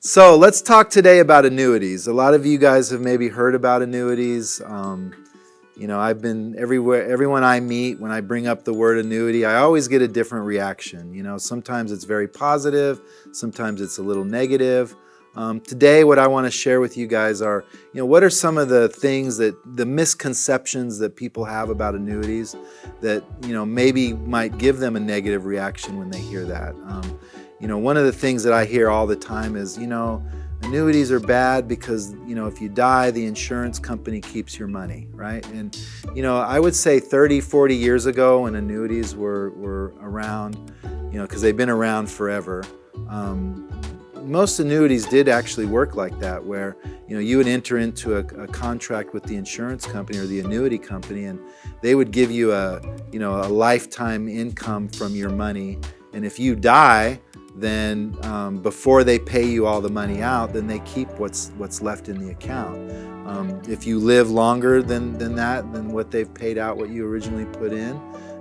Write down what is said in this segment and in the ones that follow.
So let's talk today about annuities. A lot of you guys have maybe heard about annuities. I've been everywhere. Everyone I meet, when I bring up the word annuity, I always get a different reaction. Sometimes it's very positive, sometimes it's a little negative. Today, what I want to share with you guys are, what are some of the things the misconceptions that people have about annuities that, maybe might give them a negative reaction when they hear that. One of the things that I hear all the time is, annuities are bad because, if you die, the insurance company keeps your money, right? And, I would say 30, 40 years ago when annuities were around, because they've been around forever, most annuities did actually work like that, where you would enter into a contract with the insurance company or the annuity company, and they would give you a lifetime income from your money. And if you die, then before they pay you all the money out, then they keep what's left in the account. If you live longer than what they've paid out, what you originally put in,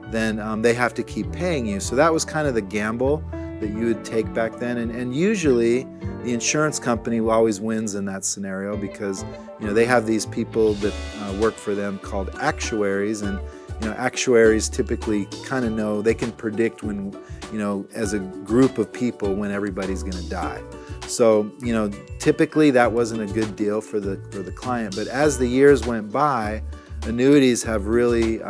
then they have to keep paying you. So that was kind of the gamble that you would take back then. And usually the insurance company always wins in that scenario because they have these people that work for them called actuaries, and actuaries typically kind of know, they can predict when, as a group of people, when everybody's going to die. So, typically that wasn't a good deal for the client. But as the years went by, annuities have really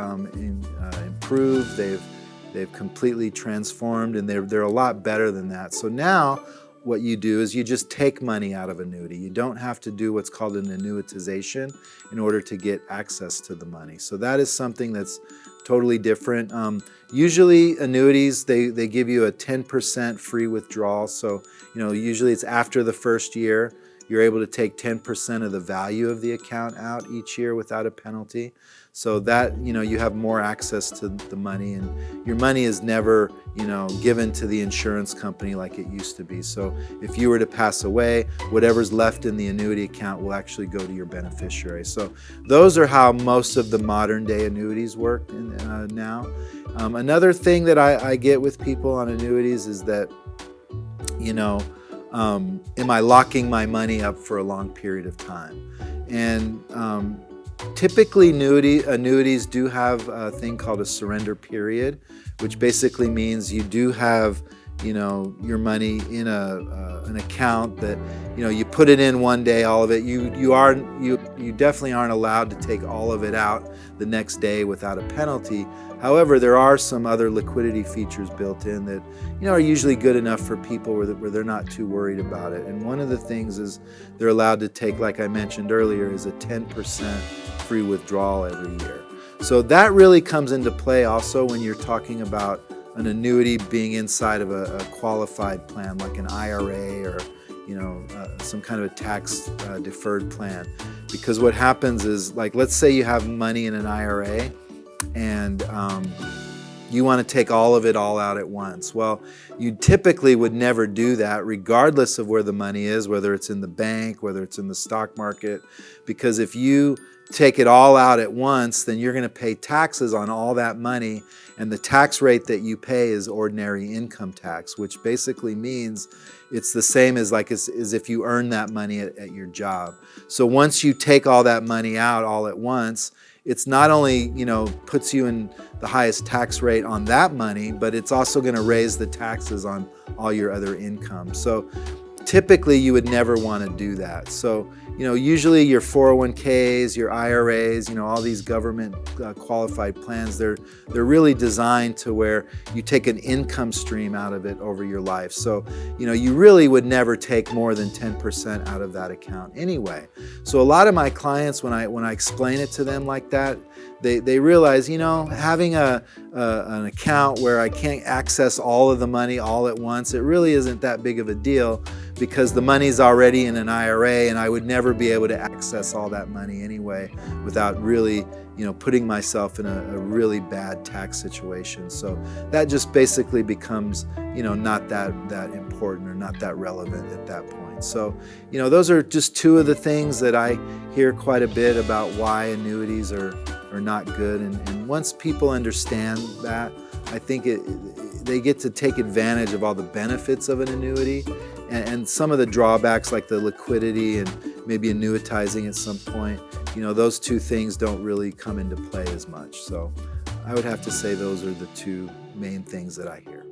improved. They've completely transformed, and they're a lot better than that. So now what you do is you just take money out of annuity. You don't have to do what's called an annuitization in order to get access to the money. So that is something that's totally different. Usually annuities, they give you a 10% free withdrawal. So, usually it's after the first year, you're able to take 10% of the value of the account out each year without a penalty. So that, you have more access to the money, and your money is never, given to the insurance company like it used to be. So if you were to pass away, whatever's left in the annuity account will actually go to your beneficiary. So those are how most of the modern day annuities work now. Another thing that I get with people on annuities is that, am I locking my money up for a long period of time? And typically annuities do have a thing called a surrender period, which basically means you do have your money in an account that you put it in one day, all of it. You definitely aren't allowed to take all of it out the next day without a penalty. However, there are some other liquidity features built in that are usually good enough for people where they're not too worried about it. And one of the things is they're allowed to take, like I mentioned earlier, is a 10% free withdrawal every year. So that really comes into play also when you're talking about an annuity being inside of a qualified plan like an IRA or some kind of a tax deferred plan. Because what happens is, like, let's say you have money in an IRA and you want to take all of it all out at once. Well, you typically would never do that regardless of where the money is, whether it's in the bank, whether it's in the stock market, because if you take it all out at once, then you're going to pay taxes on all that money, and the tax rate that you pay is ordinary income tax, which basically means it's the same as if you earn that money at your job. So once you take all that money out all at once, it's not only puts you in the highest tax rate on that money, but it's also going to raise the taxes on all your other income. So typically you would never want to do that. So usually your 401ks, your IRAs, all these government qualified plans, they're really designed to where you take an income stream out of it over your life. So you really would never take more than 10% out of that account anyway. So a lot of my clients, when I explain it to them like that, they realize, having an account where I can't access all of the money all at once, it really isn't that big of a deal, because the money's already in an IRA, and I would never be able to access all that money anyway without really, putting myself in a really bad tax situation. So that just basically becomes, not that important or not that relevant at that point. So, those are just two of the things that I hear quite a bit about why annuities are not good. And once people understand that, I think they get to take advantage of all the benefits of an annuity. and some of the drawbacks like the liquidity and maybe annuitizing at some point, those two things don't really come into play as much. So I would have to say those are the two main things that I hear.